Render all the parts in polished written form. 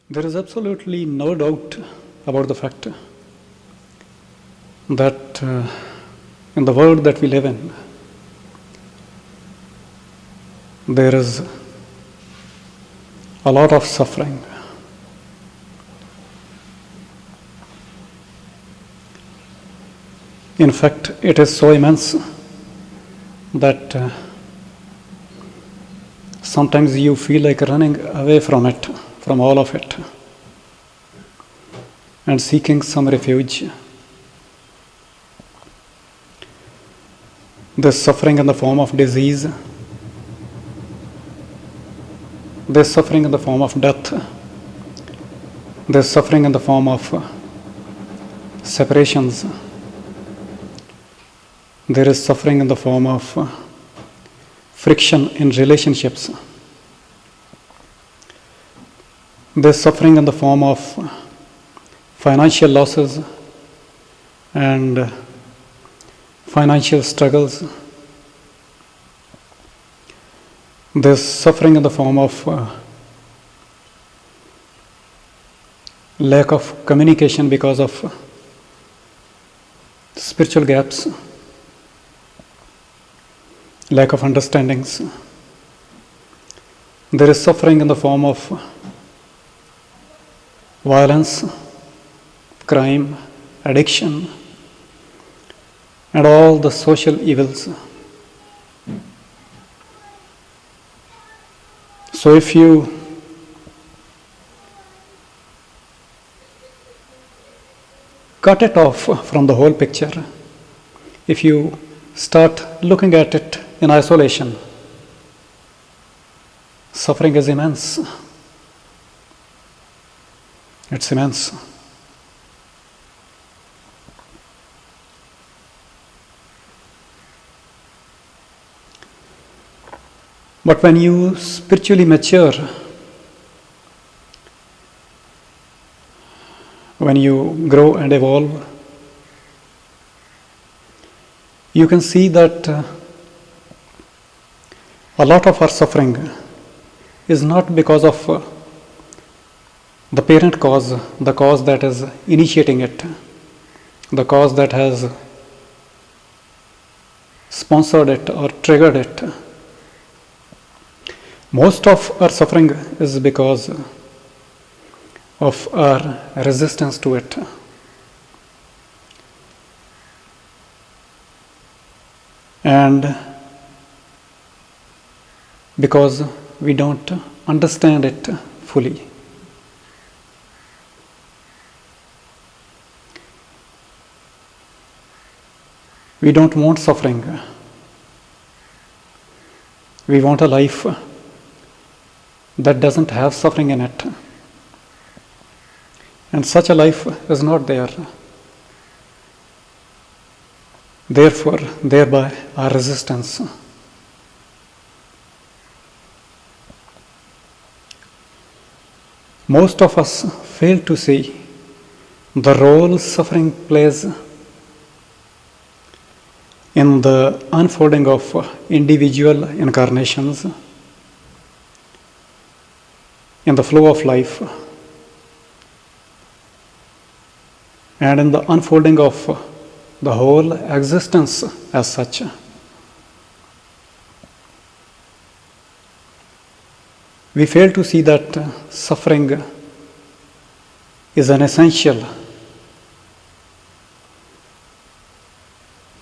There is absolutely no doubt about the fact that in the world that we live in, there is a lot of suffering. In fact, it is so immense that sometimes you feel like running away from it, from all of it, and seeking some refuge. There's suffering in the form of disease. There's suffering in the form of death. There's suffering in the form of separations. There is suffering in the form of friction in relationships. There's suffering in the form of financial losses and financial struggles. There's suffering in the form of lack of communication because of spiritual gaps, lack of understandings. There is suffering in the form of violence, crime, addiction, and all the social evils. So if you cut it off from the whole picture, if you start looking at it in isolation, suffering is immense. It's immense. But when you spiritually mature, when you grow and evolve, you can see that a lot of our suffering is not because of the parent cause, the cause that is initiating it, the cause that has sponsored it or triggered it. Most of our suffering is because of our resistance to it. And because we don't understand it fully. We don't want suffering. We want a life that doesn't have suffering in it. And such a life is not there. Therefore, thereby our resistance. Most of us fail to see the role suffering plays in the unfolding of individual incarnations, in the flow of life, and in the unfolding of the whole existence as such. We fail to see that suffering is an essential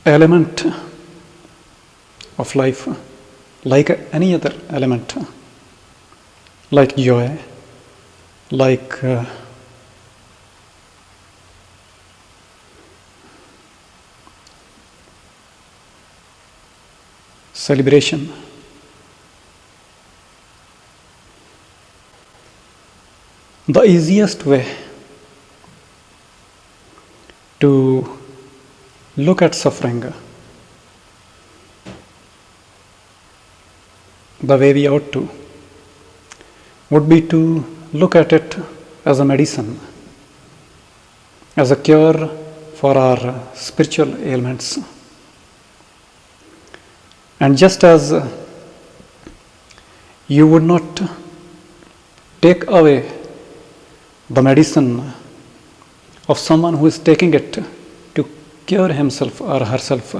element of life, like any other element, like joy, like celebration. The easiest way to look at suffering, the way we ought to, would be to look at it as a medicine, as a cure for our spiritual ailments. And just as you would not take away the medicine of someone who is taking it to cure himself or herself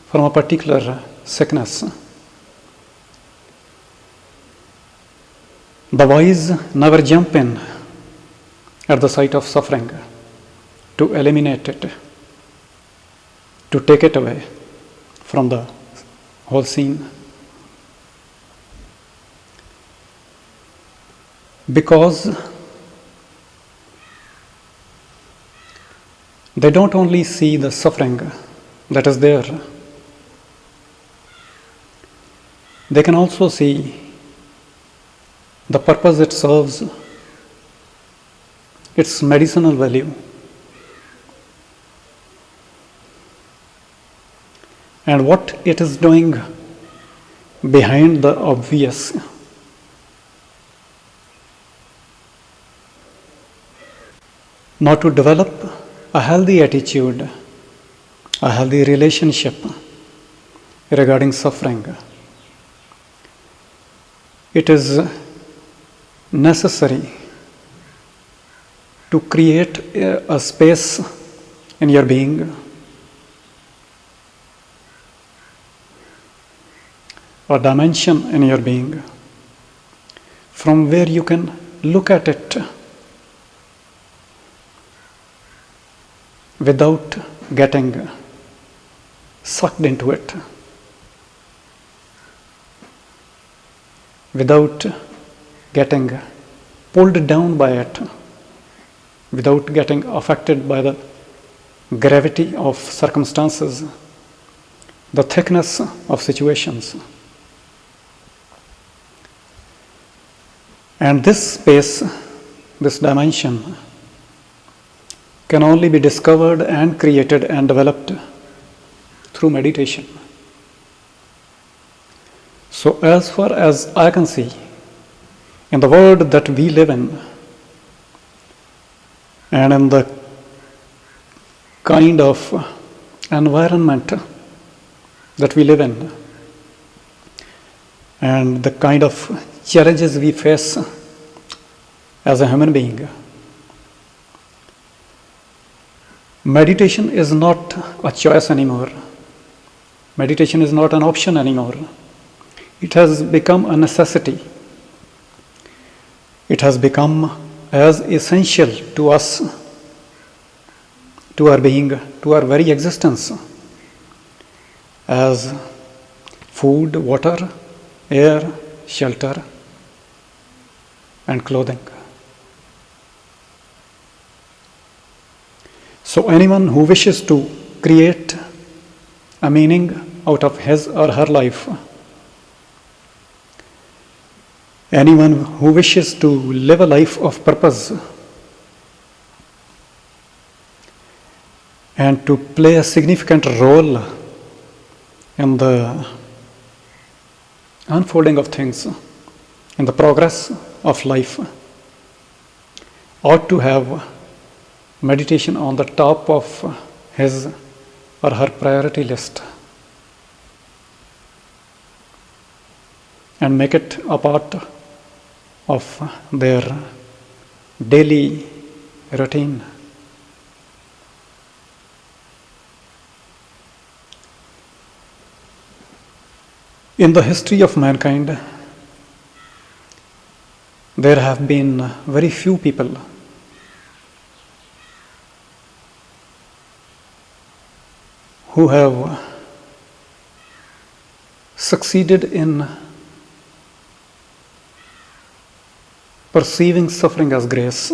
from a particular sickness. The wise never jump in at the sight of suffering to eliminate it, to take it away from the whole scene. Because they don't only see the suffering that is there, they can also see the purpose it serves, its medicinal value, and what it is doing behind the obvious. Now, to develop a healthy attitude, a healthy relationship regarding suffering, it is necessary to create a space in your being, a dimension in your being, from where you can look at it without getting sucked into it, without getting pulled down by it, without getting affected by the gravity of circumstances, the thickness of situations. And this space, this dimension, can only be discovered and created and developed through meditation. So, as far as I can see, in the world that we live in, and in the kind of environment that we live in, and the kind of challenges we face as a human being, meditation is not a choice anymore. Meditation is not an option anymore. It has become a necessity. It has become as essential to us, to our being, to our very existence, as food, water, air, shelter, and clothing. So anyone who wishes to create a meaning out of his or her life, anyone who wishes to live a life of purpose and to play a significant role in the unfolding of things, in the progress of life, ought to have meditation on the top of his or her priority list and make it a part of their daily routine. In the history of mankind, there have been very few people who have succeeded in perceiving suffering as grace.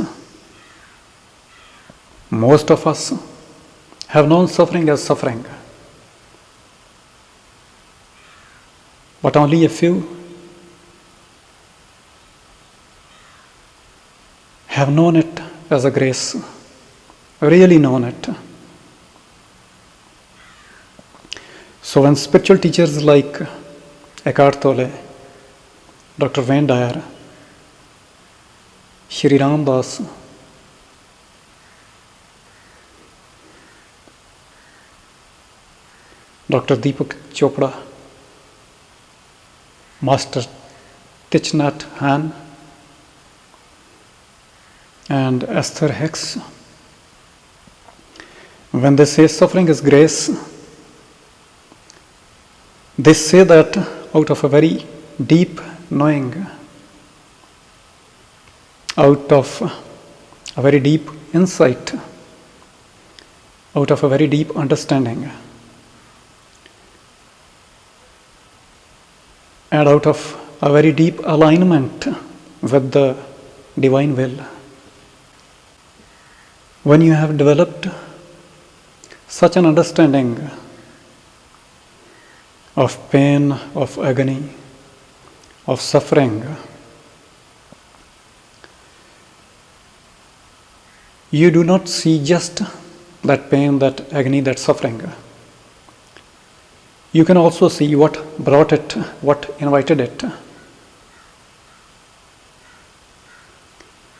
Most of us have known suffering as suffering, but only a few have known it as a grace, really known it. So when spiritual teachers like Eckhart Tolle, Dr. Wayne Dyer, Shri Ram Das, Dr. Deepak Chopra, Master Thich Nhat Hanh, and Esther Hicks, when they say suffering is grace, they say that out of a very deep knowing, out of a very deep insight, out of a very deep understanding, and out of a very deep alignment with the divine will. When you have developed such an understanding of pain, of agony, of suffering, you do not see just that pain, that agony, that suffering. You can also see what brought it, what invited it,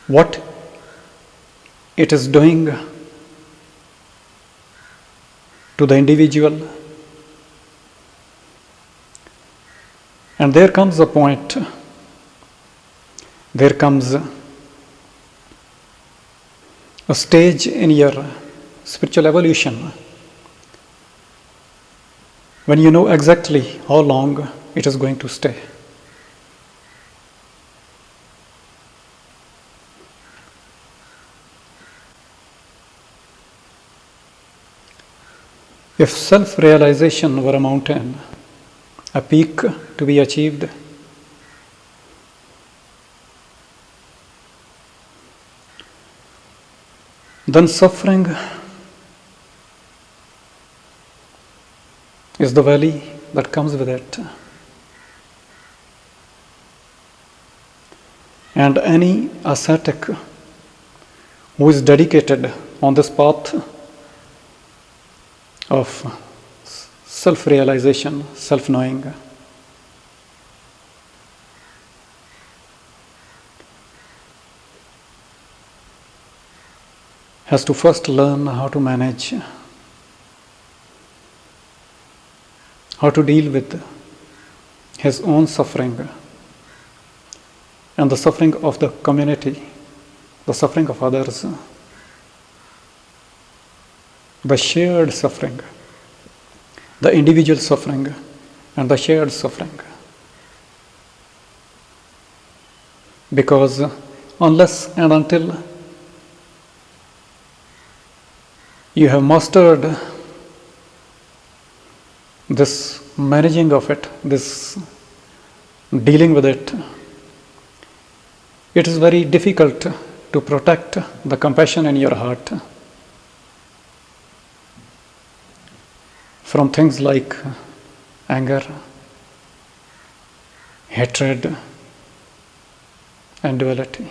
what it is doing to the individual. And there comes a point, there comes a stage in your spiritual evolution when you know exactly how long it is going to stay. If self-realization were a mountain, a peak to be achieved, then suffering is the valley that comes with it. And any ascetic who is dedicated on this path of self-realization, self-knowing, has to first learn how to manage, how to deal with his own suffering and the suffering of the community, the suffering of others, the shared suffering, the individual suffering and the shared suffering. Because unless and until you have mastered this managing of it, this dealing with it, it is very difficult to protect the compassion in your heart from things like anger, hatred, and duality.